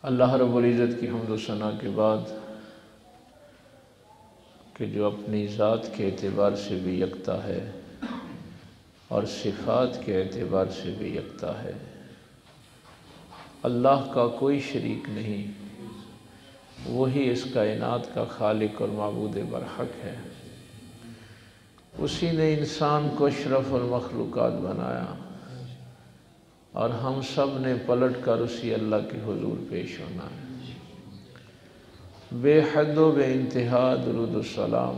اللہ رب العزت کی حمد و ثنا کے بعد کہ جو اپنی ذات کے اعتبار سے بھی یکتا ہے اور صفات کے اعتبار سے بھی یکتا ہے، اللہ کا کوئی شریک نہیں، وہی اس کائنات کا خالق اور معبود برحق ہے۔ اسی نے انسان کو اشرف المخلوقات بنایا اور ہم سب نے پلٹ کر اسی اللہ کے حضور پیش ہونا ہے۔ بے حد و بے انتہا درود و سلام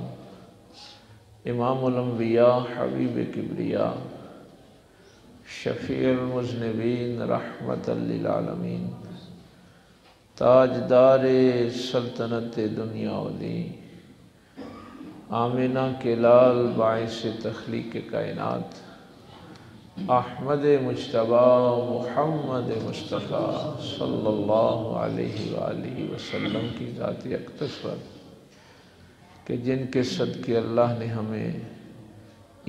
امام الانبیاء حبیب کبریا شفیع المذنبین رحمت للعالمین تاجدار سلطنت دنیا و دین آمنہ کے لال باعث تخلیق کائنات احمد مجتبی محمد مصطفیٰ صلی اللہ علیہ وآلہ وسلم کی ذات اقدس پر کہ جن کے صدقے اللہ نے ہمیں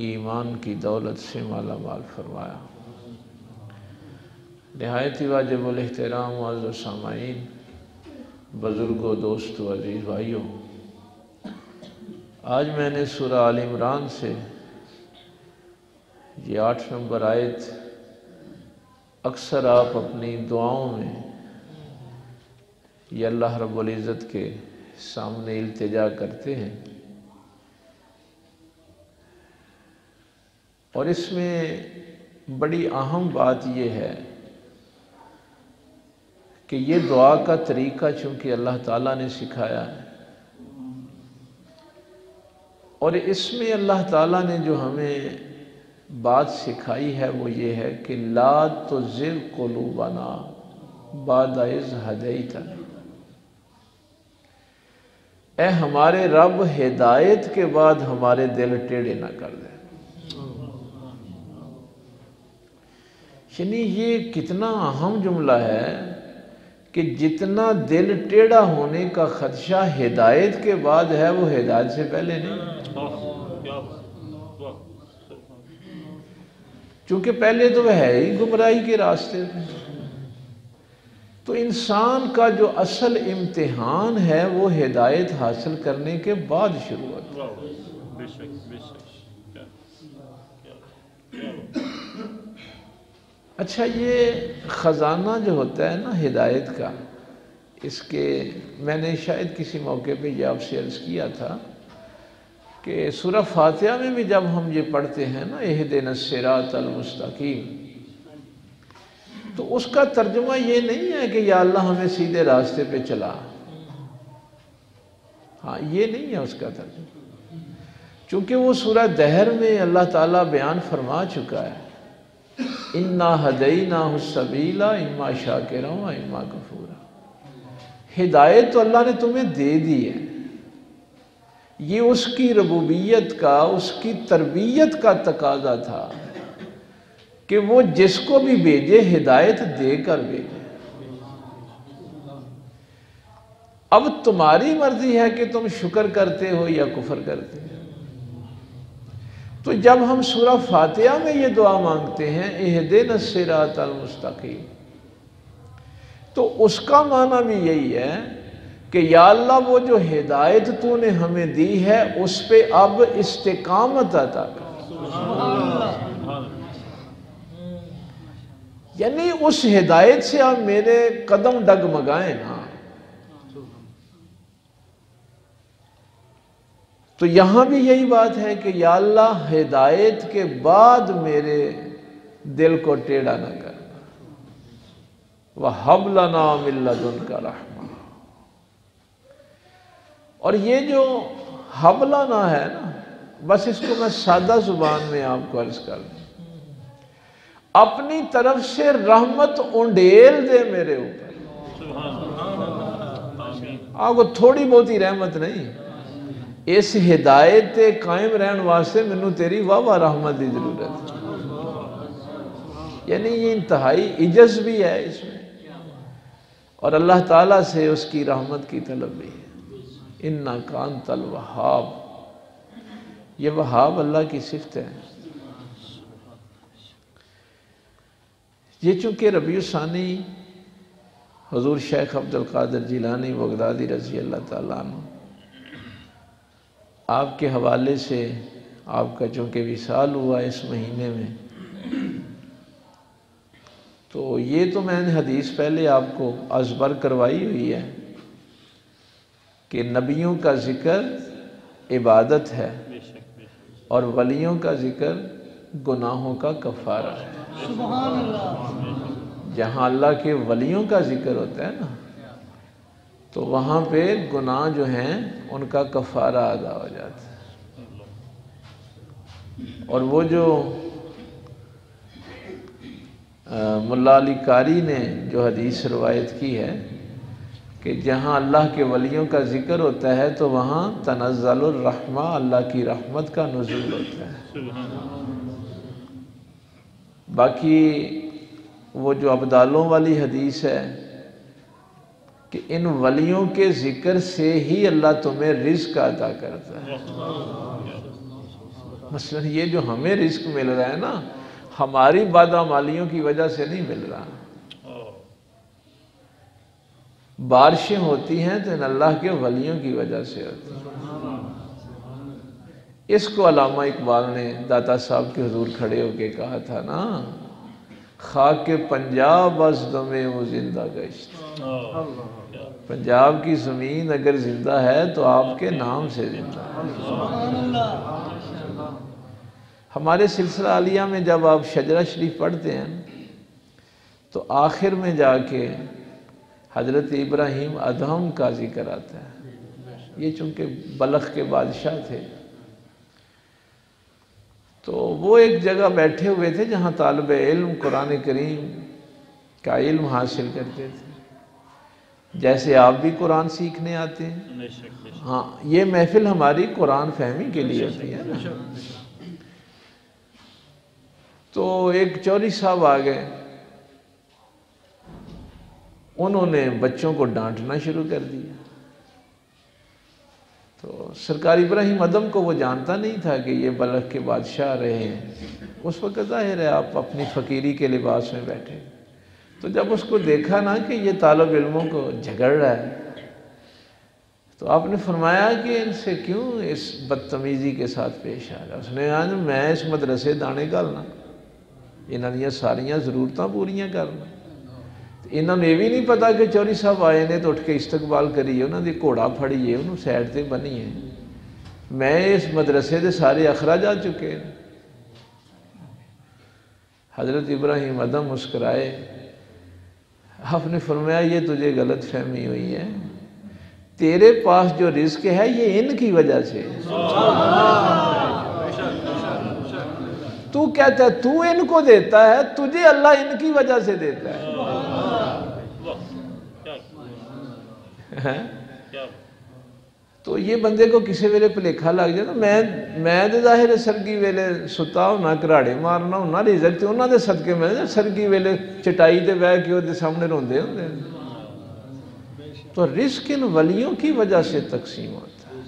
ایمان کی دولت سے مالا مال فرمایا۔ نہایت ہی واجب الاحترام معزز سامعین، بزرگوں، دوستوں، عزیز بھائیوں، آج میں نے سورہ آل عمران سے یہ 8 نمبر آیت اکثر آپ اپنی دعاؤں میں یہ اللہ رب العزت کے سامنے التجا کرتے ہیں، اور اس میں بڑی اہم بات یہ ہے کہ یہ دعا کا طریقہ چونکہ اللہ تعالیٰ نے سکھایا ہے، اور اس میں اللہ تعالیٰ نے جو ہمیں بات سکھائی ہے وہ یہ ہے کہ لا تزغ قلوبنا بعد اذ ہدیتنا، اے ہمارے رب ہدایت کے بعد ہمارے دل ٹیڑھے نہ کر دے۔ یعنی یہ کتنا اہم جملہ ہے کہ جتنا دل ٹیڑھا ہونے کا خدشہ ہدایت کے بعد ہے وہ ہدایت سے پہلے نہیں، چونکہ پہلے تو وہ ہے ہی گمراہی کے راستے پہ۔ تو انسان کا جو اصل امتحان ہے وہ ہدایت حاصل کرنے کے بعد شروع ہوتا ہے۔ اچھا، یہ خزانہ جو ہوتا ہے نا ہدایت کا، اس کے میں نے شاید کسی موقع پہ یہ آپ سے عرض کیا تھا کہ سورہ فاتحہ میں بھی جب ہم یہ پڑھتے ہیں نا اہدنا الصراط المستقیم، تو اس کا ترجمہ یہ نہیں ہے کہ یا اللہ ہمیں سیدھے راستے پہ چلا، ہاں یہ نہیں ہے اس کا ترجمہ، چونکہ وہ سورہ دہر میں اللہ تعالیٰ بیان فرما چکا ہے اِنَّا هَدَيْنَاهُ السَّبِيلَ اِمَّا شَاكِرًا وَإِمَّا كَفُورًا۔ ہدایت تو اللہ نے تمہیں دے دی ہے، یہ اس کی ربوبیت کا، اس کی تربیت کا تقاضا تھا کہ وہ جس کو بھی بھیجے ہدایت دے کر بھیجے۔ اب تمہاری مرضی ہے کہ تم شکر کرتے ہو یا کفر کرتے ہو۔ تو جب ہم سورہ فاتحہ میں یہ دعا مانگتے ہیں اہدنا الصراط المستقیم، تو اس کا معنی بھی یہی ہے کہ یا اللہ وہ جو ہدایت تو نے ہمیں دی ہے اس پہ اب استقامت عطا کر، یعنی اس ہدایت سے اب میرے قدم ڈگمگائیں نا۔ تو یہاں بھی یہی بات ہے کہ یا اللہ ہدایت کے بعد میرے دل کو ٹیڑھا نہ کرنا، وَهَبْ لَنَا مِن لَّدُنْكَ رَحْمَةً۔ اور یہ جو ہب لنا ہے نا، بس اس کو میں سادہ زبان میں آپ کو عرض کر دوں، اپنی طرف سے رحمت انڈیل دے میرے اوپر، آپ کو تھوڑی بہت ہی رحمت نہیں، اس ہدایت قائم رہن واسطے منو تیری واہ واہ رحمت دی ضرورت ہے۔ یعنی یہ انتہائی عجز بھی ہے اس میں، اور اللہ تعالیٰ سے اس کی رحمت کی طلب بھی ہے۔ اِنَّكَ أَنْتَ الْوَهَّابُ، یہ وہاب اللہ کی صفت ہے۔ یہ چونکہ ربیع الثانی حضور شیخ عبد القادر جیلانی بغدادی رضی اللہ تعالیٰ عنہ، آپ کے حوالے سے آپ کا چونکہ وصال ہوا اس مہینے میں، تو یہ تو میں نے حدیث پہلے آپ کو ازبر کروائی ہوئی ہے کہ نبیوں کا ذکر عبادت ہے اور ولیوں کا ذکر گناہوں کا کفارہ ہے۔ سبحان اللہ۔ جہاں اللہ کے ولیوں کا ذکر ہوتا ہے نا، تو وہاں پہ گناہ جو ہیں ان کا کفارہ ادا ہو جاتا ہے۔ اور وہ جو ملا علی قاری نے جو حدیث روایت کی ہے کہ جہاں اللہ کے ولیوں کا ذکر ہوتا ہے تو وہاں تنزل الرحمہ، اللہ کی رحمت کا نزول ہوتا ہے۔ باقی وہ جو ابدالوں والی حدیث ہے کہ ان ولیوں کے ذکر سے ہی اللہ تمہیں رزق عطا کرتا ہے۔ مثلا یہ جو ہمیں رزق مل رہا ہے نا، ہماری بادامالیوں کی وجہ سے نہیں مل رہا۔ بارشیں ہوتی ہیں تو ان اللہ کے ولیوں کی وجہ سے ہوتی ہیں۔ اس کو علامہ اقبال نے داتا صاحب کے حضور کھڑے ہو کے کہا تھا نا، خاک پنجاب از دم وہ زندہ گشت۔ پنجاب کی زمین اگر زندہ ہے تو آپ کے نام سے زندہ ہے۔ ہمارے سلسلہ عالیہ میں جب آپ شجرہ شریف پڑھتے ہیں تو آخر میں جا کے حضرت ابراہیم ادہم کا ذکر آتا ہے۔ یہ چونکہ بلخ کے بادشاہ تھے تو وہ ایک جگہ بیٹھے ہوئے تھے جہاں طالب علم قرآن کریم کا علم حاصل کرتے تھے، جیسے آپ بھی قرآن سیکھنے آتے ہیں۔ ہاں، یہ محفل ہماری قرآن فہمی کے لیے ہوتی ہے نا۔ تو ایک چوری صاحب آ گئے، انہوں نے بچوں کو ڈانٹنا شروع کر دیا۔ تو سرکار ابراہیم ادم کو وہ جانتا نہیں تھا کہ یہ بلخ کے بادشاہ رہے ہیں۔ اس وقت ظاہر ہے آپ اپنی فقیری کے لباس میں بیٹھے، تو جب اس کو دیکھا نا کہ یہ طالب علموں کو جھگڑ رہا ہے، تو آپ نے فرمایا کہ ان سے کیوں اس بدتمیزی کے ساتھ پیش آ رہا ہے؟ اس نے کہا میں اس مدرسے دانے گالنا، انہوں نے ساریاں ضرورتاں پوریاں کرنا۔ انہوں نے یہ بھی نہیں پتا کہ چوری صاحب آئے نے تو اٹھ کے استقبال کریے، انہوں نے گھوڑا پھڑیے، انہوں سیڈ تے بنی ہے، میں اس مدرسے دے سارے اخراج آ چکے ہیں۔ حضرت ابراہیم ادم مسکرائے، آپ نے فرمایا یہ تجھے غلط فہمی ہوئی ہے، تیرے پاس جو رزق ہے یہ ان کی وجہ سے تو کہتا ہے تو ان کو دیتا ہے، تجھے اللہ ان کی وجہ سے دیتا ہے۔ تو یہ بندے کو کسی ویلے پلیکھا لگ جائے میں دے ظاہر سرگی ویلے ستا ہونا، کراڑے مارنا ہونا، رزق تے انہاں دے صدقے میں سرگی ویلے چٹائی تے بیٹھ کے دے سامنے روندے ہوندے۔ تو رزق ان ولیوں کی وجہ سے تقسیم ہوتا ہے۔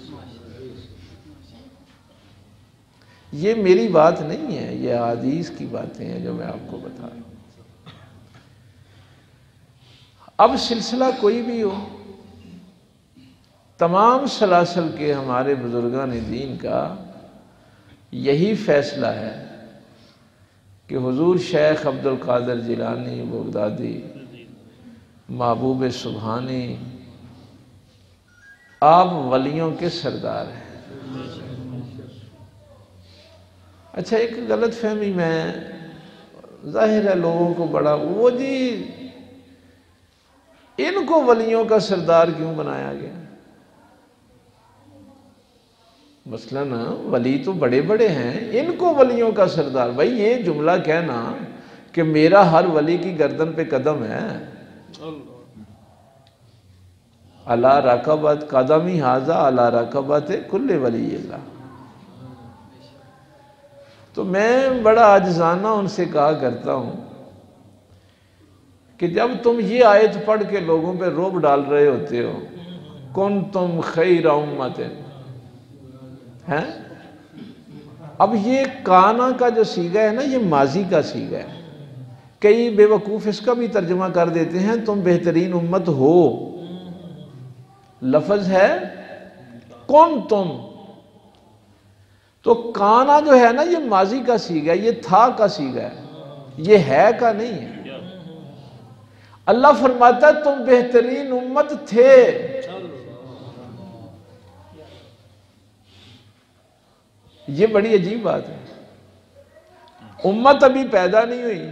یہ میری بات نہیں ہے، یہ حدیث کی باتیں ہیں جو میں آپ کو بتا رہا ہوں۔ اب سلسلہ کوئی بھی ہو، تمام سلاسل کے ہمارے بزرگان دین کا یہی فیصلہ ہے کہ حضور شیخ عبد القادر جیلانی بغدادی محبوب سبحانی آپ ولیوں کے سردار ہیں۔ اچھا، ایک غلط فہمی میں ظاہر ہے لوگوں کو بڑا وہ جی ان کو ولیوں کا سردار کیوں بنایا گیا؟ مثلاً ولی تو بڑے بڑے ہیں، ان کو ولیوں کا سردار، بھائی یہ جملہ کہنا کہ میرا ہر ولی کی گردن پہ قدم ہے، علی رقبت قدمی ھذا علی رقبت کل ولی اللہ، تو میں بڑا عاجزانہ ان سے کہا کرتا ہوں کہ جب تم یہ آیت پڑھ کے لوگوں پہ روب ڈال رہے ہوتے ہو کنتم خیر امت ہے، اب یہ کانا کا جو سیغہ ہے نا، یہ ماضی کا سیغہ ہے، کئی بے وقوف اس کا بھی ترجمہ کر دیتے ہیں تم بہترین امت ہو، لفظ ہے کون تم، تو کانا جو ہے نا یہ ماضی کا صیغہ ہے، یہ تھا کا صیغہ ہے، یہ ہے کا نہیں ہے۔ اللہ فرماتا ہے تم بہترین امت تھے، یہ بڑی عجیب بات ہے۔ امت ابھی پیدا نہیں ہوئی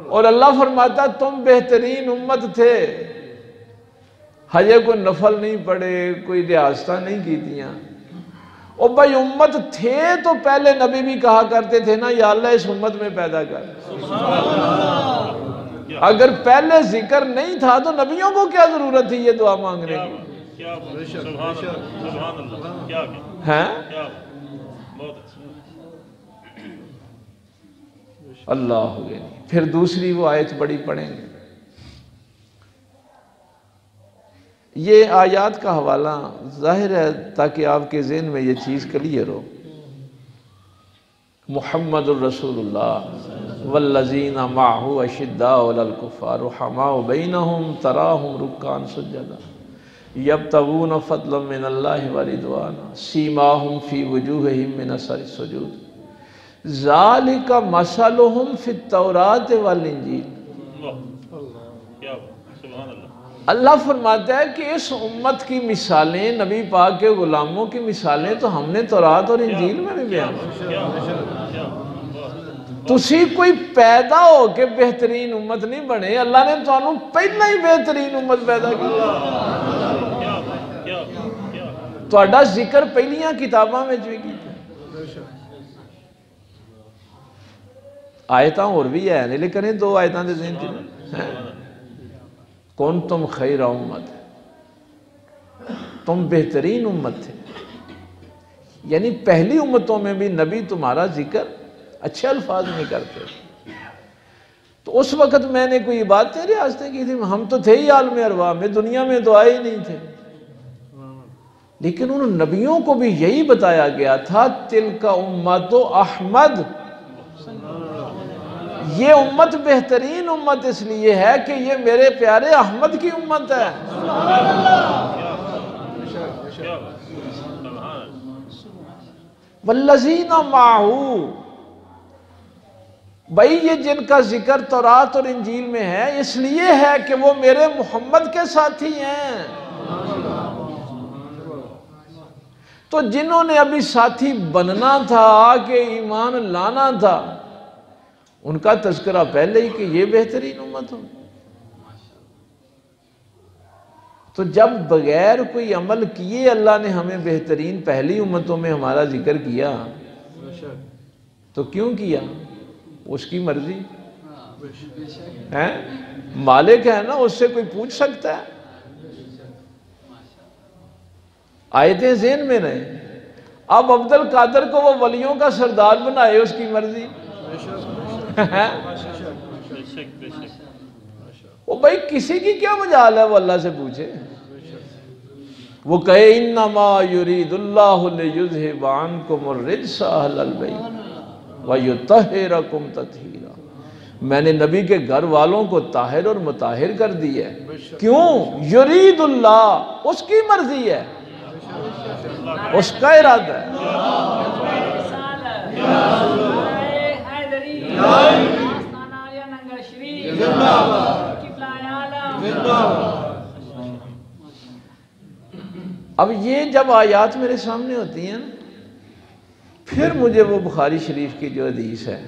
اور اللہ فرماتا تم بہترین امت تھے، حجے کوئی نفل نہیں پڑے، کوئی ریاستہ نہیں کی تیاں، اور بھائی امت تھے تو پہلے نبی بھی کہا کرتے تھے نا یا اللہ اس امت میں پیدا کر۔ اگر پہلے ذکر نہیں تھا تو نبیوں کو کیا ضرورت تھی یہ دعا مانگنے کی؟ ہیں اللہ ہوگے۔ پھر دوسری وہ آیت بڑی پڑھیں گے۔ یہ آیات کا حوالہ ظاہر ہے تاکہ آپ کے ذہن میں یہ چیز کلیئر ہو۔ محمد الرسول اللہ والذین معہ اشداء علی الکفار رحماء بینہم تراہم رکعا سجدا یبتغون فضلا من اللہ ورضوانا سیماہم فی وجوہہم من اثر السجود ذالک مثلہم فی التوراۃ والانجیل۔ اللہ فرماتا ہے کہ اس امت کی مثالیں، نبی پاک کے غلاموں کی مثالیں تو ہم نے تورات اور انجیل میں بھی بیان کی۔ تسی کوئی پیدا ہو کے بہترین امت نہیں بنے، اللہ نے تو انہوں پہلا ہی بہترین امت پیدا کی۔ تو اڈا ذکر پہلیاں کتاباں میں جو کی آیتاں اور بھی ہے لیکن دو آیتاں دے ذہن ہیں۔ کون تم خیر امت، تم بہترین امت تھے، یعنی پہلی امتوں میں بھی نبی تمہارا ذکر اچھے الفاظ میں کرتے۔ تو اس وقت میں نے کوئی باتیں ریاستیں کی تھی، ہم تو تھے ہی عالم ارواح میں، دنیا میں تو آئے ہی نہیں تھے، لیکن ان نبیوں کو بھی یہی بتایا گیا تھا تلک امت احمد، یہ امت بہترین امت اس لیے ہے کہ یہ میرے پیارے احمد کی امت ہے۔ والذین معہو، بھائی یہ جن کا ذکر تورات اور انجیل میں ہے اس لیے ہے کہ وہ میرے محمد کے ساتھی ہیں۔ تو جنہوں نے ابھی ساتھی بننا تھا، آگے ایمان لانا تھا، ان کا تذکرہ پہلے ہی کہ یہ بہترین امت ہو۔ تو جب بغیر کوئی عمل کیے اللہ نے ہمیں بہترین پہلی امتوں میں ہمارا ذکر کیا تو کیوں کیا؟ اس کی مرضی ہے، مالک ہے نا، اس سے کوئی پوچھ سکتا ہے؟ آیتیں ذہن میں رہیں۔ اب عبد القادر کو وہ ولیوں کا سردار بنائے، اس کی مرضی۔ وہ بھائی کسی کی کیا مجال ہے وہ اللہ سے پوچھے؟ وہ کہے انما یرید اللہ لیذھب عنکم الرجس اہل البیت ویطہرکم تطہیرا، میں نے نبی کے گھر والوں کو طاہر اور مطہر کر دی ہے۔ کیوں؟ یرید اللہ، اس کی مرضی ہے، اس کا ارادہ ہے۔ اب یہ جب آیات میرے سامنے ہوتی ہیں پھر مجھے وہ بخاری شریف کی جو حدیث ہے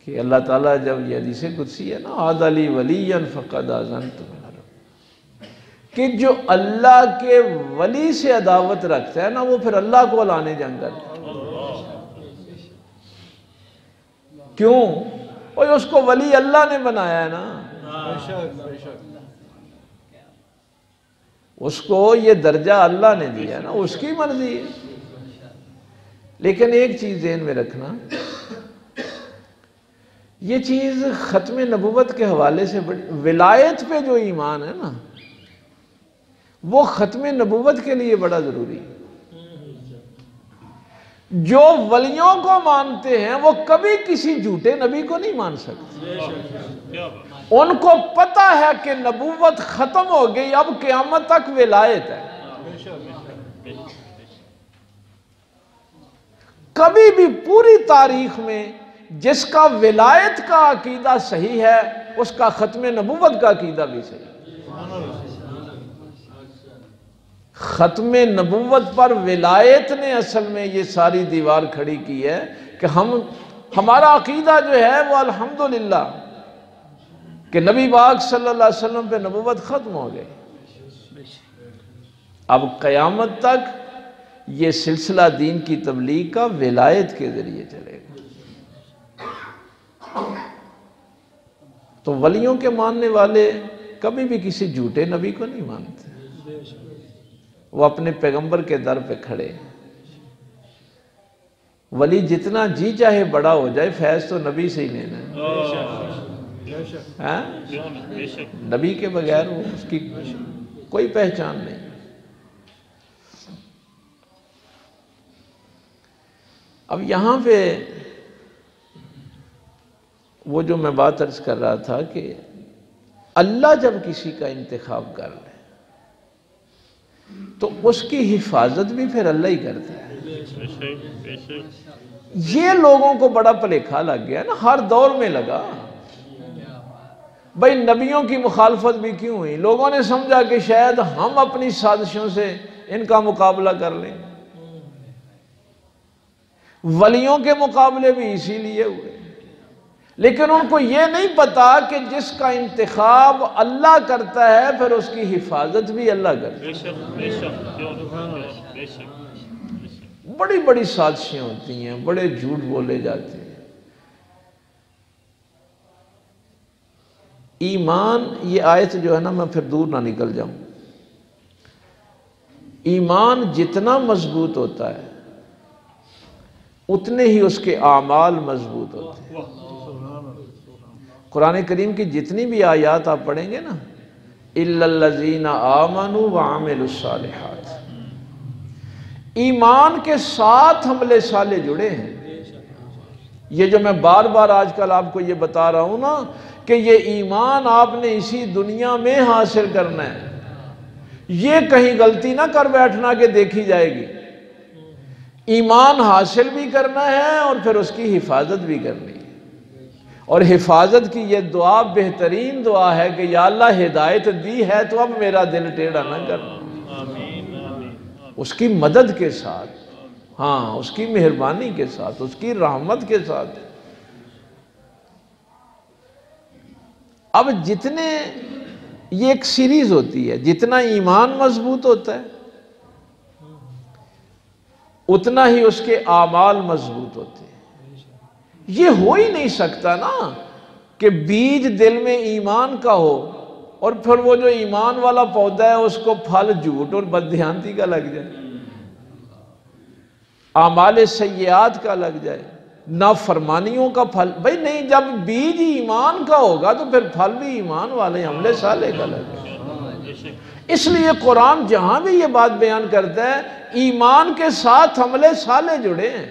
کہ اللہ تعالیٰ جب یہ حدیث قدسی ہے نا عاد علی ولی فقد آذنت کہ جو اللہ کے ولی سے عداوت رکھتا ہے نا وہ پھر اللہ کو لانے جنگ کرتا ہے۔ کیوں؟ اور اس کو ولی اللہ نے بنایا ہے نا، اس کو یہ درجہ اللہ نے دیا ہے نا، اس کی مرضی ہے۔ لیکن ایک چیز ذہن میں رکھنا، یہ چیز ختم نبوت کے حوالے سے ولایت پہ جو ایمان ہے نا وہ ختم نبوت کے لیے بڑا ضروری ہے۔ جو ولیوں کو مانتے ہیں وہ کبھی کسی جھوٹے نبی کو نہیں مان سکتے. ان کو پتا ہے کہ نبوت ختم ہو گئی، اب قیامت تک ولایت ہے. کبھی بھی پوری تاریخ میں جس کا ولایت کا عقیدہ صحیح ہے اس کا ختم نبوت کا عقیدہ بھی صحیح ہے. ختم نبوت پر ولایت نے اصل میں یہ ساری دیوار کھڑی کی ہے کہ ہمارا عقیدہ جو ہے وہ الحمدللہ کہ نبی پاک صلی اللہ علیہ وسلم پہ نبوت ختم ہو گئی. اب قیامت تک یہ سلسلہ دین کی تبلیغ کا ولایت کے ذریعے چلے گا. تو ولیوں کے ماننے والے کبھی بھی کسی جھوٹے نبی کو نہیں مانتے، وہ اپنے پیغمبر کے در پہ کھڑے. ولی جتنا جی چاہے بڑا ہو جائے فیض تو نبی سے ہی لینا ہے. نبی کے بغیر اس کی کوئی پہچان نہیں. اب یہاں پہ وہ جو میں بات عرض کر رہا تھا کہ اللہ جب کسی کا انتخاب کر لے تو اس کی حفاظت بھی پھر اللہ ہی کرتا ہے. یہ لوگوں کو بڑا پلیکھا لگ گیا نا، ہر دور میں لگا. بھئی نبیوں کی مخالفت بھی کیوں ہوئی؟ لوگوں نے سمجھا کہ شاید ہم اپنی سازشوں سے ان کا مقابلہ کر لیں. ولیوں کے مقابلے بھی اسی لیے ہوئے، لیکن ان کو یہ نہیں پتا کہ جس کا انتخاب اللہ کرتا ہے پھر اس کی حفاظت بھی اللہ کرتا ہے. بڑی بڑی سازشیں ہوتی ہیں، بڑے جھوٹ بولے جاتے ہیں. ایمان، یہ آیت جو ہے نا، میں پھر دور نہ نکل جاؤں، ایمان جتنا مضبوط ہوتا ہے اتنے ہی اس کے اعمال مضبوط ہوتے ہیں. قرآن کریم کی جتنی بھی آیات آپ پڑھیں گے نا، اِلَّا الَّذِينَ آمَنُوا وَعَمِلُوا الصَّالِحَاتِ، ایمان کے ساتھ عمل صالح جڑے ہیں. یہ جو میں بار بار آج کل آپ کو یہ بتا رہا ہوں نا کہ یہ ایمان آپ نے اسی دنیا میں حاصل کرنا ہے، یہ کہیں غلطی نہ کر بیٹھنا کہ دیکھی جائے گی. ایمان حاصل بھی کرنا ہے اور پھر اس کی حفاظت بھی کرنی ہے. اور حفاظت کی یہ دعا بہترین دعا ہے کہ یا اللہ ہدایت دی ہے تو اب میرا دل ٹیڑھا نہ کرنا. اس کی مدد کے ساتھ، ہاں اس کی مہربانی کے ساتھ، اس کی رحمت کے ساتھ. اب جتنے، یہ ایک سیریز ہوتی ہے، جتنا ایمان مضبوط ہوتا ہے اتنا ہی اس کے اعمال مضبوط ہوتے ہیں. یہ ہو ہی نہیں سکتا نا کہ بیج دل میں ایمان کا ہو اور پھر وہ جو ایمان والا پودا ہے اس کو پھل جھوٹ اور بددھیانتی کا لگ جائے، اعمال سیئات کا لگ جائے، نافرمانیوں کا پھل. بھئی نہیں، جب بیج ایمان کا ہوگا تو پھر پھل بھی ایمان والے عمل صالح کا لگ جائے. اس لیے قرآن جہاں بھی یہ بات بیان کرتا ہے ایمان کے ساتھ عمل صالح جڑے ہیں.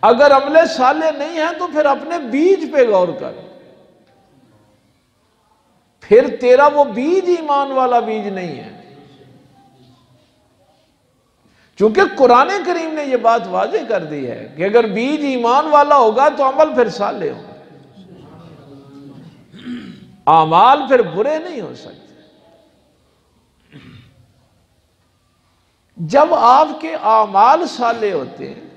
اگر عمل صالح نہیں ہے تو پھر اپنے بیج پہ غور کر، پھر تیرا وہ بیج ایمان والا بیج نہیں ہے. چونکہ قرآن کریم نے یہ بات واضح کر دی ہے کہ اگر بیج ایمان والا ہوگا تو عمل پھر صالح ہوگا، اعمال پھر برے نہیں ہو سکتے. جب آپ کے اعمال صالح ہوتے ہیں،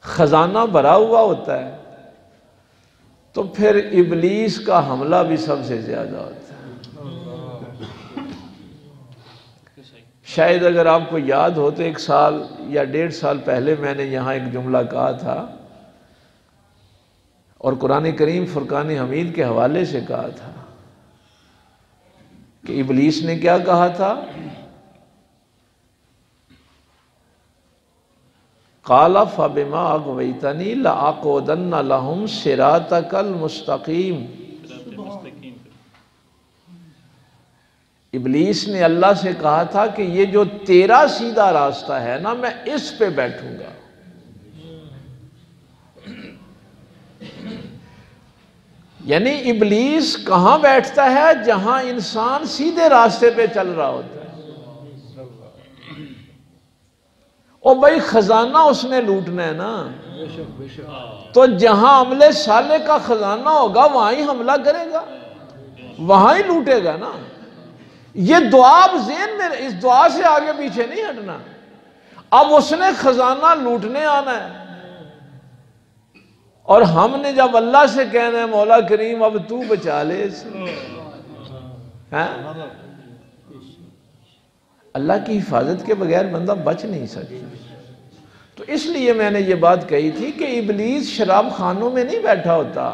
خزانہ بھرا ہوا ہوتا ہے، تو پھر ابلیس کا حملہ بھی سب سے زیادہ ہوتا ہے. شاید اگر آپ کو یاد ہو تو 1 سال یا 1.5 سال پہلے میں نے یہاں ایک جملہ کہا تھا اور قرآن کریم فرقان حمید کے حوالے سے کہا تھا کہ ابلیس نے کیا کہا تھا؟ قَالَ فَبِمَا أَغْوَيْتَنِي لَأَقْعُدَنَّ لَهُمْ صِرَاطَكَ الْمُسْتَقِيمَ. ابلیس نے اللہ سے کہا تھا کہ یہ جو تیرا سیدھا راستہ ہے نا میں اس پہ بیٹھوں گا. یعنی ابلیس کہاں بیٹھتا ہے؟ جہاں انسان سیدھے راستے پہ چل رہا ہوتا ہے. اور بھائی خزانہ اس نے لوٹنا ہے نا، تو جہاں عمل صالح کا خزانہ ہوگا وہاں ہی حملہ کرے گا، وہاں ہی لوٹے گا نا. یہ دعا اب ذہن میں، اس دعا سے آگے پیچھے نہیں ہٹنا. اب اس نے خزانہ لوٹنے آنا ہے، اور ہم نے جب اللہ سے کہنا ہے مولا کریم اب تو بچا لے اسے. اللہ کی حفاظت کے بغیر بندہ بچ نہیں سکتا. تو اس لیے میں نے یہ بات کہی تھی کہ ابلیس شراب خانوں میں نہیں بیٹھا ہوتا،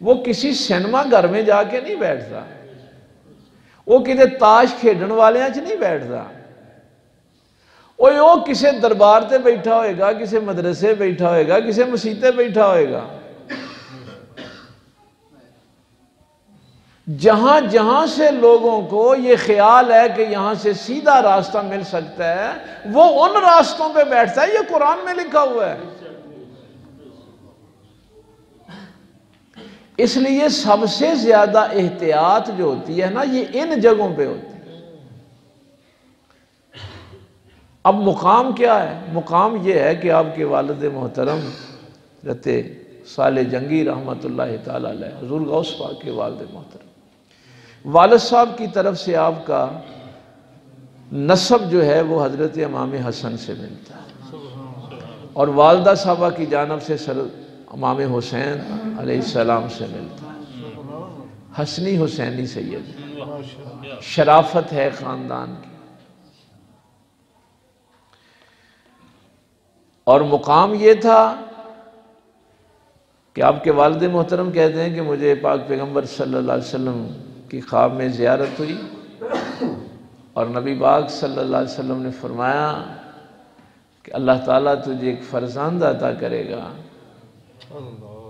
وہ کسی سینما گھر میں جا کے نہیں بیٹھتا، وہ کسی تاش کھیڈن والے چ نہیں بیٹھتا، وہ کسی دربار تے بیٹھا ہوئے گا، کسی مدرسے بیٹھا ہوئے گا، کسی مسیتے بیٹھا ہوئے گا. جہاں جہاں سے لوگوں کو یہ خیال ہے کہ یہاں سے سیدھا راستہ مل سکتا ہے وہ ان راستوں پہ بیٹھتا ہے. یہ قرآن میں لکھا ہوا ہے. اس لیے سب سے زیادہ احتیاط جو ہوتی ہے نا یہ ان جگہوں پہ ہوتی ہے. اب مقام کیا ہے؟ مقام یہ ہے کہ آپ کے والد محترم حضرت صالح جنگی رحمۃ اللہ تعالی علیہ، حضور غوث پاک کے والد محترم، والد صاحب کی طرف سے آپ کا نسب جو ہے وہ حضرت امام حسن سے ملتا ہے، اور والدہ صاحبہ کی جانب سے امام حسین علیہ السلام سے ملتا ہے. حسنی حسینی سید، شرافت ہے خاندان کی. اور مقام یہ تھا کہ آپ کے والد محترم کہتے ہیں کہ مجھے پاک پیغمبر صلی اللہ علیہ وسلم کی خواب میں زیارت ہوئی، اور نبی پاک صلی اللہ علیہ وسلم نے فرمایا کہ اللہ تعالیٰ تجھے ایک فرزند عطا کرے گا،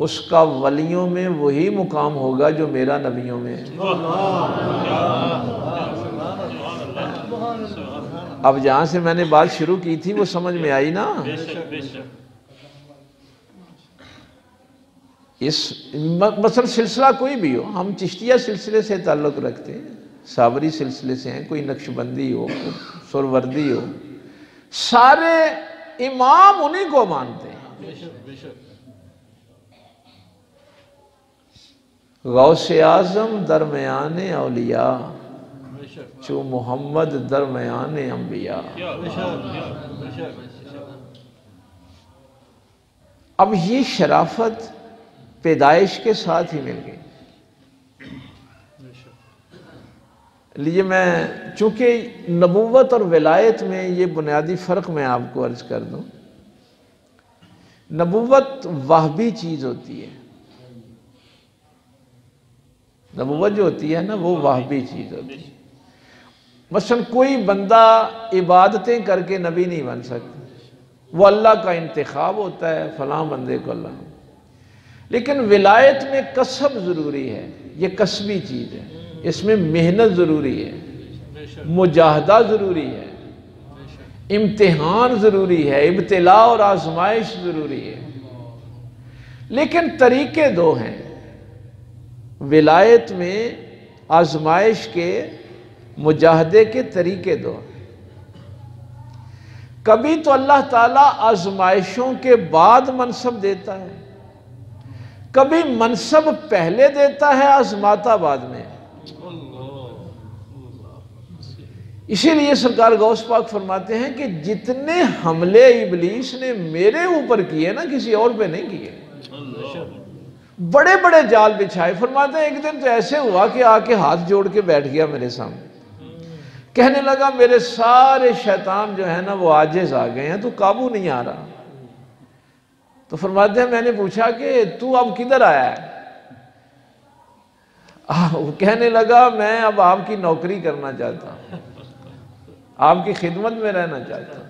اس کا ولیوں میں وہی مقام ہوگا جو میرا نبیوں میں ہے. اب جہاں سے میں نے بات شروع کی تھی وہ سمجھ میں آئی نا. اس مثلا سلسلہ کوئی بھی ہو، ہم چشتیہ سلسلے سے تعلق رکھتے ہیں، صابری سلسلے سے ہیں، کوئی نقشبندی ہو، سروردی ہو، سارے امام انہی کو مانتے ہیں. غوث اعظم درمیان اولیاء، چو محمد درمیان انبیاء. اب یہ شرافت پیدائش کے ساتھ ہی مل گئی. لیے میں چونکہ نبوت اور ولایت میں یہ بنیادی فرق میں آپ کو عرض کر دوں. نبوت وہبی چیز ہوتی ہے، نبوت جو ہوتی ہے نا وہ وہبی چیز ہوتی ہے. مثلا کوئی بندہ عبادتیں کر کے نبی نہیں بن سکتا، وہ اللہ کا انتخاب ہوتا ہے فلاں بندے کو اللہ. لیکن ولایت میں کسب ضروری ہے، یہ کسبی چیز ہے، اس میں محنت ضروری ہے، مجاہدہ ضروری ہے، امتحان ضروری ہے، ابتلاء اور آزمائش ضروری ہے. لیکن طریقے دو ہیں ولایت میں، آزمائش کے، مجاہدے کے طریقے دو. کبھی تو اللہ تعالیٰ آزمائشوں کے بعد منصب دیتا ہے، کبھی منصب پہلے دیتا ہے، آزماتا بعد میں. اسی لیے سرکار غوث پاک فرماتے ہیں کہ جتنے حملے ابلیس نے میرے اوپر کیے نا کسی اور پہ نہیں کیے. بڑے بڑے جال بچھائے. فرماتے ہیں ایک دن تو ایسے ہوا کہ آ کے ہاتھ جوڑ کے بیٹھ گیا میرے سامنے، کہنے لگا میرے سارے شیطان جو ہے نا وہ عاجز آ گئے ہیں، تو قابو نہیں آ رہا. تو فرماتے ہیں میں نے پوچھا کہ تو اب کدھر آیا ہے؟ وہ کہنے لگا میں اب آپ کی نوکری کرنا چاہتا ہوں، آپ کی خدمت میں رہنا چاہتا ہوں.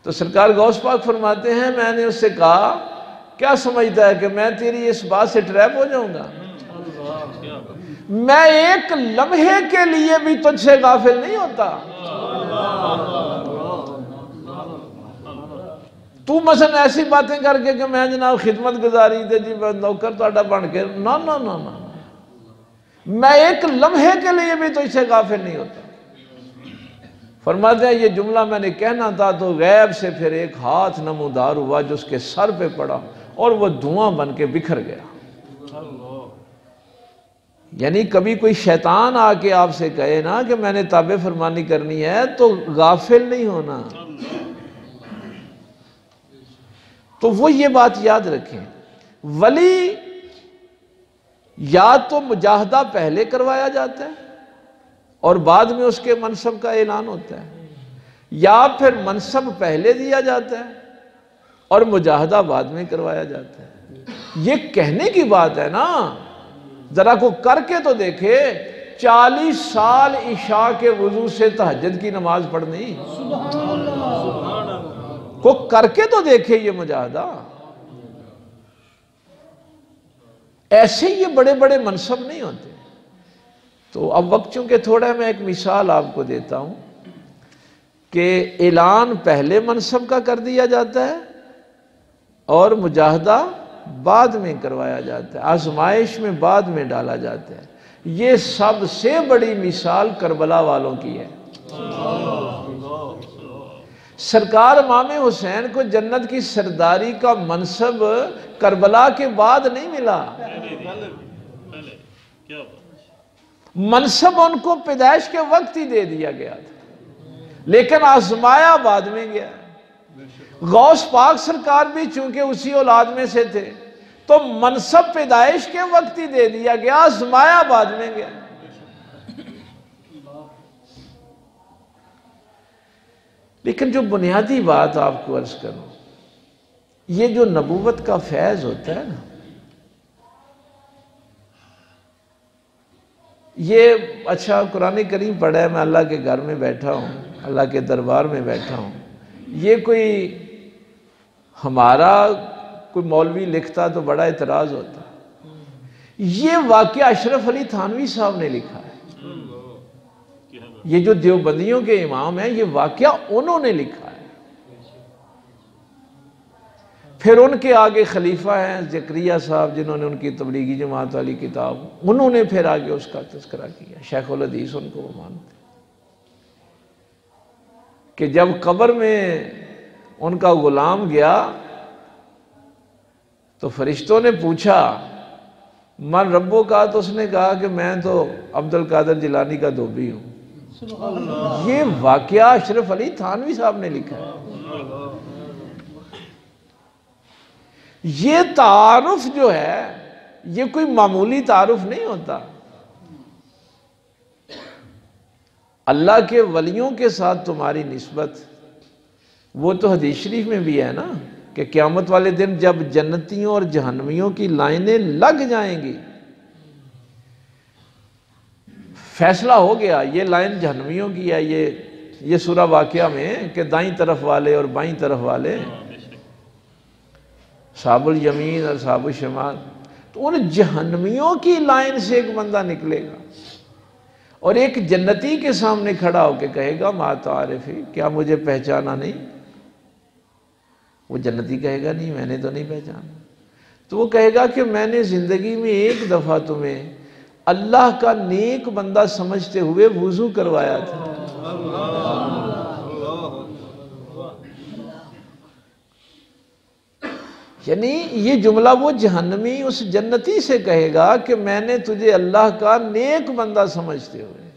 تو سرکار غوث پاک فرماتے ہیں میں نے اس سے کہا کیا سمجھتا ہے کہ میں تیری اس بات سے ٹریپ ہو جاؤں گا؟ میں ایک لمحے کے لیے بھی تجھ سے غافل نہیں ہوتا۔ تو مثلا ایسی باتیں کر کے کہ میں جناب خدمت گزاری دے جی نوکر تہاڈا بن کے، نا نا نا نا، میں ایک لمحے کے لیے بھی تجھ سے غافل نہیں ہوتا۔ فرماتے ہیں یہ جملہ میں نے کہنا تھا تو غیب سے پھر ایک ہاتھ نمودار ہوا جو اس کے سر پہ پڑا اور وہ دھواں بن کے بکھر گیا۔ یعنی کبھی کوئی شیطان آ کے آپ سے کہے نا کہ میں نے تابع فرمانی کرنی ہے تو غافل نہیں ہونا۔ تو وہ یہ بات یاد رکھیں، ولی یا تو مجاہدہ پہلے کروایا جاتا ہے اور بعد میں اس کے منصب کا اعلان ہوتا ہے، یا پھر منصب پہلے دیا جاتا ہے اور مجاہدہ بعد میں کروایا جاتا ہے۔ یہ کہنے کی بات ہے نا، ذرا کو کر کے تو دیکھے۔ 40 سال عشاء کے وضو سے تہجد کی نماز پڑھنی، کو کر کے تو دیکھے یہ مجاہدہ۔ ایسے یہ بڑے بڑے منصب نہیں ہوتے۔ تو اب وقت چونکہ تھوڑا ہے، میں ایک مثال آپ کو دیتا ہوں کہ اعلان پہلے منصب کا کر دیا جاتا ہے اور مجاہدہ بعد میں کروایا جاتا ہے، آزمائش میں بعد میں ڈالا جاتا ہے۔ یہ سب سے بڑی مثال کربلا والوں کی ہے۔ سرکار امام حسین کو جنت کی سرداری کا منصب کربلا کے بعد نہیں ملا، منصب ان کو پیدائش کے وقت ہی دے دیا گیا تھا، لیکن آزمایا بعد میں گیا۔ غوث پاک سرکار بھی چونکہ اسی اولاد میں سے تھے تو منصب پیدائش کے وقت ہی دے دیا گیا، آزمایا بعد میں گیا۔ لیکن جو بنیادی بات آپ کو عرض کروں، یہ جو نبوت کا فیض ہوتا ہے نا، یہ اچھا قرآن کریم پڑھا ہے، میں اللہ کے گھر میں بیٹھا ہوں، اللہ کے دربار میں بیٹھا ہوں، یہ کوئی ہمارا کوئی مولوی لکھتا تو بڑا اعتراض ہوتا۔ یہ واقعہ اشرف علی تھانوی صاحب نے لکھا ہے۔ یہ جو دیوبندیوں کے امام ہیں، یہ واقعہ انہوں نے لکھا ہے۔ پھر ان کے آگے خلیفہ ہیں زکریا صاحب، جنہوں نے ان کی تبلیغی جماعت والی کتاب، انہوں نے پھر آگے اس کا تذکرہ کیا۔ شیخ الحدیث ان کو وہ مانتے کہ جب قبر میں ان کا غلام گیا تو فرشتوں نے پوچھا من ربو کا، تو اس نے کہا کہ میں تو عبد القادر جیلانی کا دھوبی ہوں۔ یہ واقعہ اشرف علی تھانوی صاحب نے لکھا ہے۔ یہ تعارف جو ہے یہ کوئی معمولی تعارف نہیں ہوتا۔ اللہ کے ولیوں کے ساتھ تمہاری نسبت، وہ تو حدیث شریف میں بھی ہے نا کہ قیامت والے دن جب جنتیوں اور جہنمیوں کی لائنیں لگ جائیں گی، فیصلہ ہو گیا یہ لائن جہنمیوں کی ہے، یہ سورہ واقعہ میں کہ دائیں طرف والے اور بائیں طرف والے، اصحاب الیمین اور اصحاب الشمال، تو ان جہنمیوں کی لائن سے ایک بندہ نکلے گا اور ایک جنتی کے سامنے کھڑا ہو کے کہے گا ما تعارفی، کیا مجھے پہچانا نہیں؟ وہ جنتی کہے گا نہیں، میں نے تو نہیں پہچانا۔ تو وہ کہے گا کہ میں نے زندگی میں ایک دفعہ تمہیں اللہ کا نیک بندہ سمجھتے ہوئے وضو کروایا تھا۔ یعنی یہ جملہ وہ جہنمی اس جنتی سے کہے گا کہ میں نے تجھے اللہ کا نیک بندہ سمجھتے ہوئے،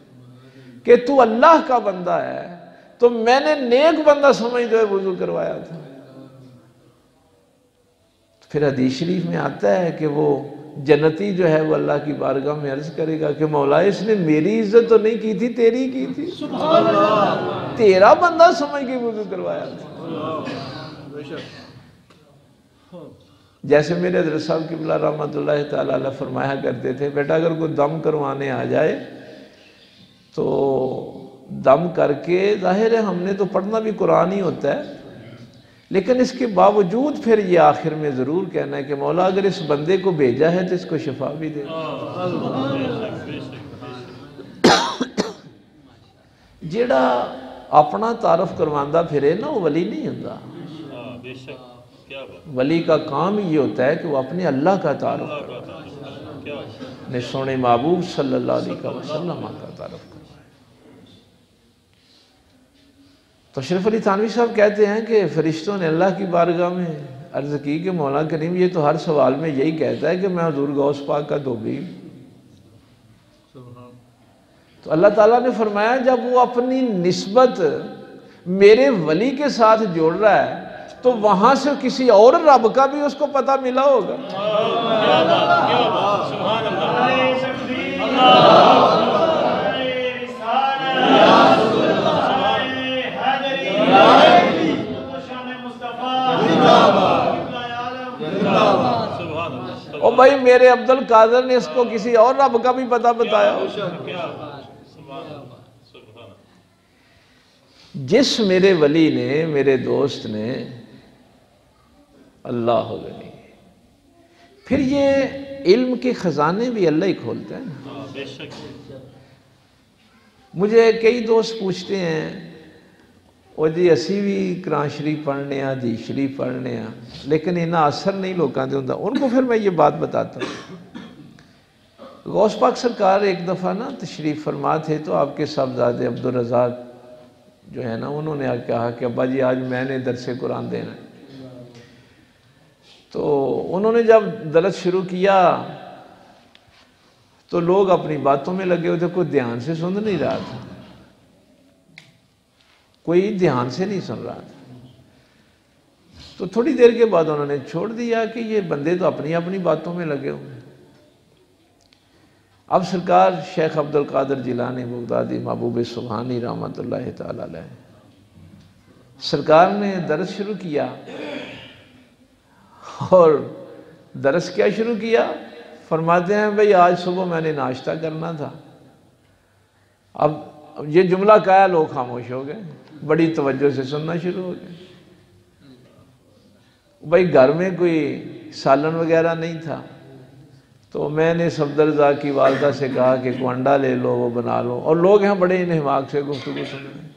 کہ تو اللہ کا بندہ ہے تو میں نے نیک بندہ سمجھتے ہوئے وضو کروایا تھا۔ پھر حدیث شریف میں آتا ہے کہ وہ جنتی جو ہے وہ اللہ کی بارگاہ میں عرض کرے گا کہ مولا اس نے میری عزت تو نہیں کی تھی، تیری کی تھی، تیرا بندہ سمجھ کے وضو کروایا تھا۔ جیسے میرے حضرت صاحب قبلہ رحمۃ اللہ تعالی علیہ فرمایا کرتے تھے، بیٹا اگر کوئی دم کروانے آ جائے تو دم کر کے، ظاہر ہے ہم نے تو پڑھنا بھی قرآن ہی ہوتا ہے، لیکن اس کے باوجود پھر یہ آخر میں ضرور کہنا ہے کہ مولا اگر اس بندے کو بھیجا ہے تو اس کو شفا بھی دے. جیڑا اپنا تعارف کرواندہ پھرے نا وہ ولی نہیں ہوتا. ولی کا کام یہ ہوتا ہے کہ وہ اپنے اللہ کا تعارف کرے، اپنے سونے محبوب صلی اللہ علیہ وسلم کا تعارف کرے. تو اشرف علی تھانوی صاحب کہتے ہیں کہ فرشتوں نے اللہ کی بارگاہ میں عرض کی کہ مولا کریم یہ تو ہر سوال میں یہی کہتا ہے کہ میں حضور غوث پاک کا دھوبی ہوں. تو اللہ تعالیٰ نے فرمایا جب وہ اپنی نسبت میرے ولی کے ساتھ جوڑ رہا ہے تو وہاں سے کسی اور رب کا بھی اس کو پتہ ملا ہوگا. او بھائی میرے عبد القادر نے اس کو کسی اور رب کا بھی پتہ بتایا. جس میرے ولی نے، میرے دوست نے اللہ غنی، پھر یہ علم کے خزانے بھی اللہ ہی کھولتے ہیں نا. مجھے کئی دوست پوچھتے ہیں وہ جی اسی بھی قرآن شریف پڑھنے ہیں، حدیث شریف پڑھنے ہیں، لیکن انہاں اثر نہیں لوگوں دے ہوندا. ان کو پھر میں یہ بات بتاتا ہوں. غوث پاک سرکار ایک دفعہ نا تشریف فرما تھے تو آپ کے صاحبزادے عبدالرزاق جو ہے نا انہوں نے کہا کہ ابا جی آج میں نے درس قرآن دینا ہے. تو انہوں نے جب درس شروع کیا تو لوگ اپنی باتوں میں لگے ہوئے تھے، کوئی دھیان سے سن نہیں رہا تھا، کوئی دھیان سے نہیں سن رہا تھا. تو تھوڑی دیر کے بعد انہوں نے چھوڑ دیا کہ یہ بندے تو اپنی اپنی باتوں میں لگے ہوئے. اب سرکار شیخ عبد القادر جیلانی بغدادی محبوب سبحانی رحمۃ اللہ تعالی علیہ سرکار نے درس شروع کیا. اور درس کیا شروع کیا؟ فرماتے ہیں بھئی آج صبح میں نے ناشتہ کرنا تھا. اب یہ جملہ کہا لوگ خاموش ہو گئے، بڑی توجہ سے سننا شروع ہو گئے. بھئی گھر میں کوئی سالن وغیرہ نہیں تھا تو میں نے صفدرزا کی والدہ سے کہا کہ کوئی انڈا لے لو وہ بنا لو، اور لوگ یہاں بڑے انہماک سے گفتگو سن رہے ہیں.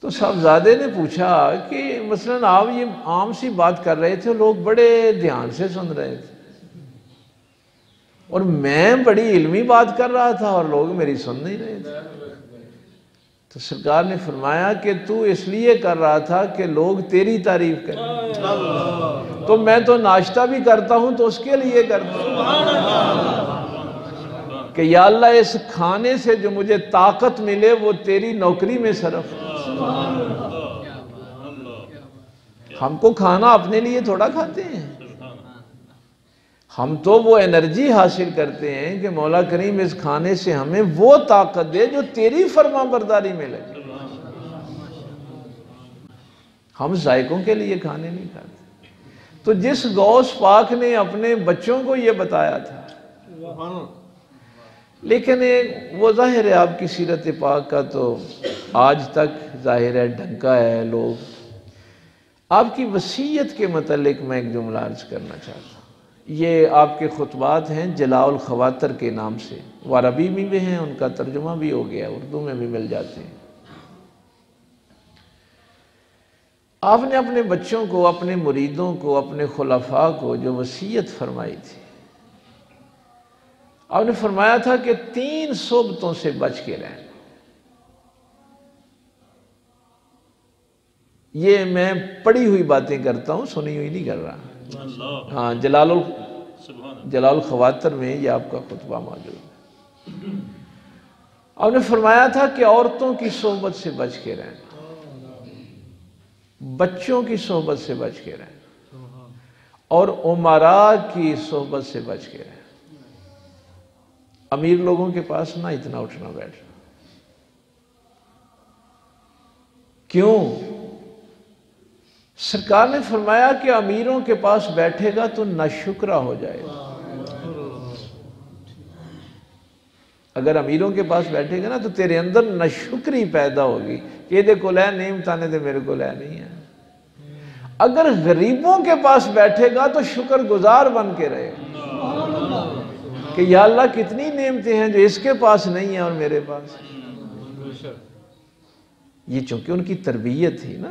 تو صاحبزادے نے پوچھا کہ مثلاً آپ یہ عام سی بات کر رہے تھے، لوگ بڑے دھیان سے سن رہے تھے، اور میں بڑی علمی بات کر رہا تھا اور لوگ میری سن نہیں رہے تھے. تو سرکار نے فرمایا کہ تو اس لیے کر رہا تھا کہ لوگ تیری تعریف کریں، تو میں تو ناشتہ بھی کرتا ہوں تو اس کے لیے کرتا ہوں کہ یا اللہ اس کھانے سے جو مجھے طاقت ملے وہ تیری نوکری میں صرف. ہم کو کھانا اپنے لیے تھوڑا کھاتے ہیں، ہم تو وہ انرجی حاصل کرتے ہیں کہ مولا کریم اس کھانے سے ہمیں وہ طاقت دے جو تیری فرما برداری میں لگے. ہم ذائقوں کے لیے کھانے نہیں کھاتے. تو جس غوث پاک نے اپنے بچوں کو یہ بتایا تھا، لیکن وہ ظاہر ہے آپ کی سیرت پاک کا تو آج تک ظاہر ہے ڈھنکا ہے. لوگ آپ کی وصیت کے متعلق میں ایک جملہ عرض کرنا چاہتا ہوں. یہ آپ کے خطبات ہیں جلاء الخواطر کے نام سے، وہ عربی میں بھی ہیں، ان کا ترجمہ بھی ہو گیا، اردو میں بھی مل جاتے ہیں. آپ نے اپنے بچوں کو، اپنے مریدوں کو، اپنے خلفاء کو جو وصیت فرمائی تھی، آپ نے فرمایا تھا کہ 3 صحبتوں سے بچ کے رہنا. یہ میں پڑھی ہوئی باتیں کرتا ہوں، سنی ہوئی نہیں کر رہا. ہاں جلال الخواطر میں یہ آپ کا خطبہ موجود ہے. آپ نے فرمایا تھا کہ عورتوں کی صحبت سے بچ کے رہنا، بچوں کی صحبت سے بچ کے رہنا، اور امراء کی صحبت سے بچ کے رہنا. امیر لوگوں کے پاس نہ اتنا اٹھنا بیٹھنا. کیوں؟ سرکار نے فرمایا کہ امیروں کے پاس بیٹھے گا تو ناشکرا ہو جائے گا. اگر امیروں کے پاس بیٹھے گا نا تو تیرے اندر ناشکری پیدا ہوگی کہ یہ دیکھو لے نعمتاں نے تے میرے کو لے نہیں ہے. اگر غریبوں کے پاس بیٹھے گا تو شکر گزار بن کے رہے گا کہ یا اللہ کتنی نعمتیں ہیں جو اس کے پاس نہیں ہیں اور میرے پاس. یہ چونکہ ان کی تربیت تھی نا.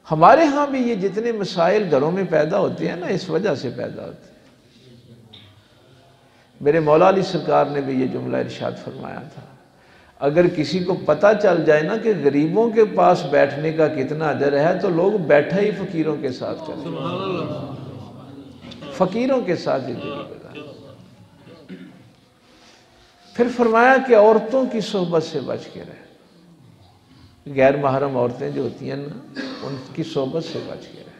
ہمارے ہاں بھی یہ جتنے مسائل گھروں میں پیدا ہوتے ہیں نا اس وجہ سے پیدا ہوتے ہیں. میرے مولا علی سرکار نے بھی یہ جملہ ارشاد فرمایا تھا، اگر کسی کو پتہ چل جائے نا کہ غریبوں کے پاس بیٹھنے کا کتنا اجر ہے تو لوگ بیٹھا ہی فقیروں کے ساتھ کریں، فقیروں کے ساتھ زندگی گزاریں. پھر فرمایا کہ عورتوں کی صحبت سے بچ کے رہے. غیر محرم عورتیں جو ہوتی ہیں نا ان کی صحبت سے بچ کے رہے.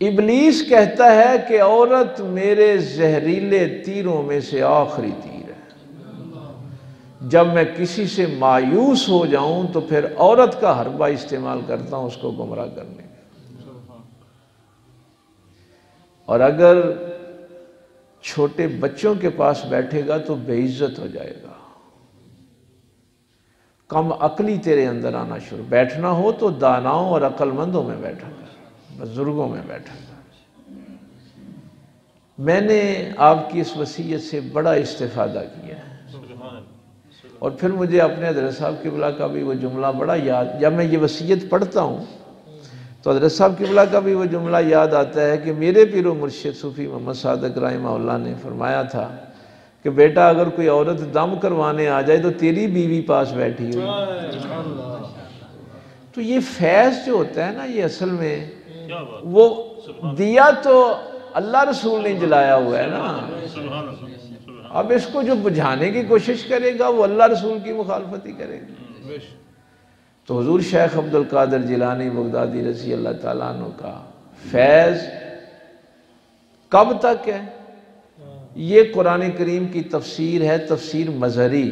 ابلیس کہتا ہے کہ عورت میرے زہریلے تیروں میں سے آخری تیر ہے. جب میں کسی سے مایوس ہو جاؤں تو پھر عورت کا حربہ استعمال کرتا ہوں اس کو گمراہ کرنے کا. اور اگر چھوٹے بچوں کے پاس بیٹھے گا تو بے عزت ہو جائے گا. کم عقلی تیرے اندر آنا شروع. بیٹھنا ہو تو داناؤں اور عقل مندوں میں بیٹھا گا، بزرگوں میں بیٹھا گا. میں نے آپ کی اس وصیت سے بڑا استفادہ کیا ہے. اور پھر مجھے اپنے حضرت صاحب قبلہ کا بھی وہ جملہ بڑا یاد، جب میں یہ وصیت پڑھتا ہوں تو حضرت صاحب قبلہ کا بھی وہ جملہ یاد آتا ہے کہ میرے پیر و مرشد صوفی محمد صادق رحمہ اللہ نے فرمایا تھا کہ بیٹا اگر کوئی عورت دم کروانے آ جائے تو تیری بیوی پاس بیٹھی ہوئی. تو یہ فیض جو ہوتا ہے نا یہ اصل میں وہ دیا تو اللہ رسول نے جلایا ہوا ہے نا. اب اس کو جو بجھانے کی کوشش کرے گا وہ اللہ رسول کی مخالفت ہی کرے گا. تو حضور شیخ عبد القادر جیلانی بغدادی رضی اللہ تعالیٰ عنہ کا فیض کب تک ہے؟ یہ قرآن کریم کی تفسیر ہے، تفسیر مظہری،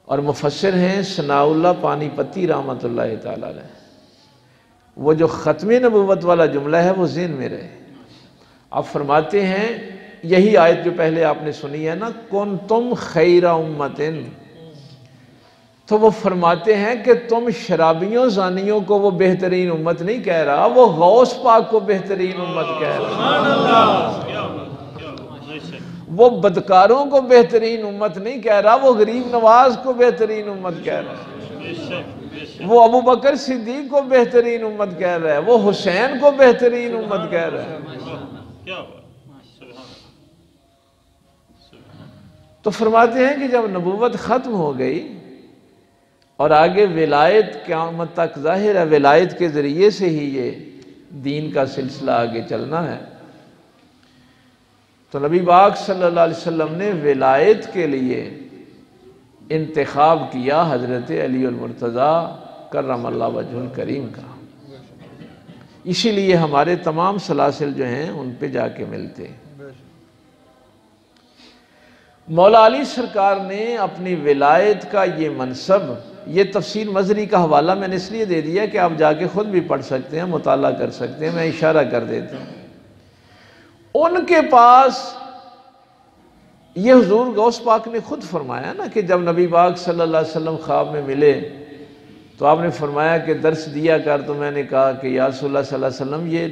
اور مفسر ہیں ثناء اللہ پانی پتی رحمۃ اللہ تعالیٰ علیہ. وہ جو ختم نبوت والا جملہ ہے وہ ذہن میں رہے. آپ فرماتے ہیں یہی آیت جو پہلے آپ نے سنی ہے نا کنتم خیر امتن، تو وہ فرماتے ہیں کہ تم شرابیوں زانیوں کو وہ بہترین امت نہیں کہہ رہا، وہ غوث پاک کو بہترین امت کہہ رہا. وہ بدکاروں کو بہترین امت نہیں کہہ رہا، وہ غریب نواز کو بہترین امت کہہ رہا ہے. وہ ابو بکر صدیق کو بہترین امت کہہ رہا ہے، وہ حسین کو بہترین امت کہہ رہا ہے. تو فرماتے ہیں کہ جب نبوت ختم ہو گئی اور آگے ولایت قیامت تک ظاہر ہے، ولایت کے ذریعے سے ہی یہ دین کا سلسلہ آگے چلنا ہے، تو نبی پاک صلی اللہ علیہ وسلم نے ولایت کے لیے انتخاب کیا حضرت علی المرتضیٰ کرم اللہ وجہ الکریم کا. اسی لیے ہمارے تمام سلاسل جو ہیں ان پہ جا کے ملتے. مولا علی سرکار نے اپنی ولایت کا یہ منصب، یہ تفسیر مظہری کا حوالہ میں نے اس لیے دے دیا کہ آپ جا کے خود بھی پڑھ سکتے ہیں، مطالعہ کر سکتے ہیں، میں اشارہ کر دیتا ہوں. ان کے پاس یہ حضور غوث پاک نے خود فرمایا نا کہ جب نبی پاک صلی اللہ علیہ وسلم خواب میں ملے تو آپ نے فرمایا کہ درس دیا کر. تو میں نے کہا کہ یا رسول اللہ صلی اللہ علیہ وسلم یہ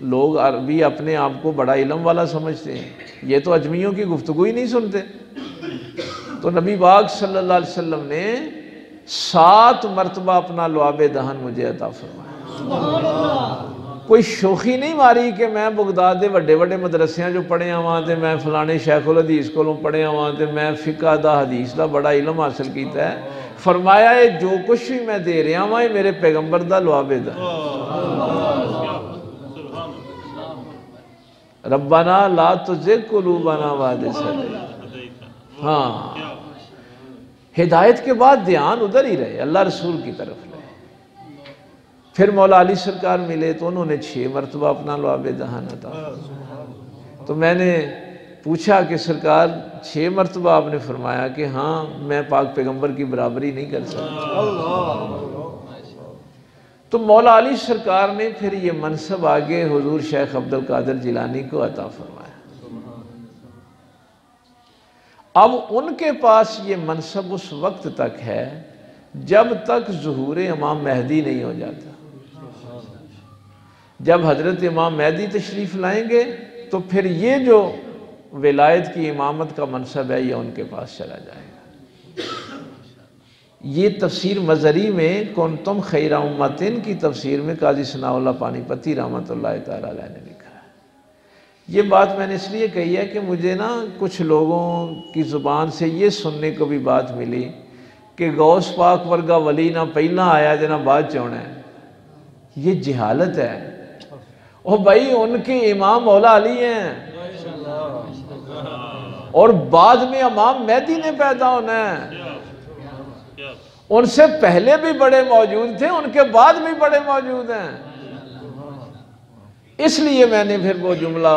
لوگ عربی اپنے آپ کو بڑا علم والا سمجھتے ہیں، یہ تو اجمیوں کی گفتگو ہی نہیں سنتے. تو نبی پاک صلی اللہ علیہ وسلم نے 7 مرتبہ اپنا لعاب دہن مجھے عطا فرمایا. کوئی شوخی نہیں ماری کہ میں بغداد دے وڈے وڈے مدرسیاں جو پڑھے ہاں تے میں فلانے شیخ الحدیث کو پڑھے ہاں تے میں فقہ دا حدیث دا بڑا علم حاصل کیتا ہے. فرمایا یہ جو کچھ بھی میں دے رہا ہوں یہ میرے پیغمبر دا لعاب دہن. ربنا لا تزغ قلوبنا بعد إذ هديتنا. ہاں ہدایت کے بعد دھیان ادھر ہی رہے، اللہ رسول کی طرف رہے. پھر مولا علی سرکار ملے تو انہوں نے 6 مرتبہ اپنا لعاب دہن عطا. تو میں نے پوچھا کہ سرکار 6 مرتبہ آپ نے فرمایا کہ ہاں میں پاک پیغمبر کی برابری نہیں کر سکتا. تو مولا علی سرکار نے پھر یہ منصب آگے حضور شیخ عبد القادر جیلانی کو عطا فرمایا. اب ان کے پاس یہ منصب اس وقت تک ہے جب تک ظہور امام مہدی نہیں ہو جاتا. جب حضرت امام مہدی تشریف لائیں گے تو پھر یہ جو ولایت کی امامت کا منصب ہے یہ ان کے پاس چلا جائے گا۔ یہ تفسیر مظہری میں کنتم خیر امتن کی تفسیر میں قاضی ثناء اللہ پانی پتی رحمۃ اللہ تعالیٰ علیہ نے لکھا ہے۔ یہ بات میں نے اس لیے کہی ہے کہ مجھے نا کچھ لوگوں کی زبان سے یہ سننے کو بھی بات ملی کہ غوث پاک ورگا ولی نہ پہلا آیا جنا بعد چونا ہے، یہ جہالت ہے۔ اور بھائی ان کے امام مولا علی ہیں اور بعد میں امام مہدی نے پیدا ہونا ہے، ان سے پہلے بھی بڑے موجود تھے، ان کے بعد بھی بڑے موجود ہیں۔ اس لیے میں نے پھر وہ جملہ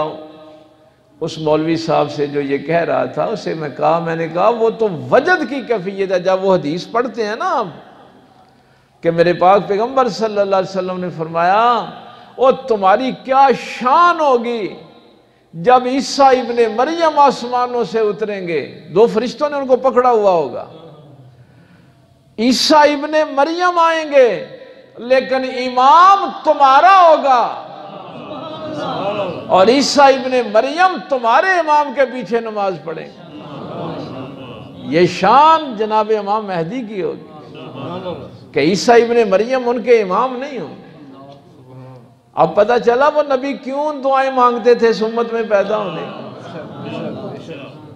اس مولوی صاحب سے جو یہ کہہ رہا تھا اسے میں نے کہا وہ تو وجد کی کیفیت ہے۔ جب وہ حدیث پڑھتے ہیں نا کہ میرے پاک پیغمبر صلی اللہ علیہ وسلم نے فرمایا او تمہاری کیا شان ہوگی جب عیسیٰ ابن مریم آسمانوں سے اتریں گے، دو فرشتوں نے ان کو پکڑا ہوا ہوگا، عیسیٰ ابن مریم آئیں گے لیکن امام تمہارا ہوگا اور عیسیٰ ابن مریم تمہارے امام کے پیچھے نماز پڑھیں گے۔ یہ شان جناب امام مہدی کی ہوگی کہ عیسیٰ ابن مریم ان کے امام نہیں ہوں گے۔ اب پتہ چلا وہ نبی کیوں دعائیں مانگتے تھے اس امت میں پیدا ہونے،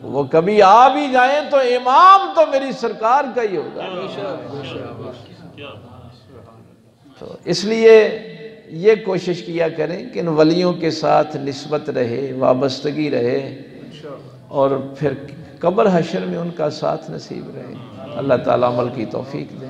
وہ کبھی آ بھی جائیں تو امام تو میری سرکار کا ہی ہوگا۔ تو اس لیے یہ کوشش کیا کریں کہ ان ولیوں کے ساتھ نسبت رہے، وابستگی رہے اور پھر قبر حشر میں ان کا ساتھ نصیب رہے۔ اللہ تعالیٰ عمل کی توفیق دے۔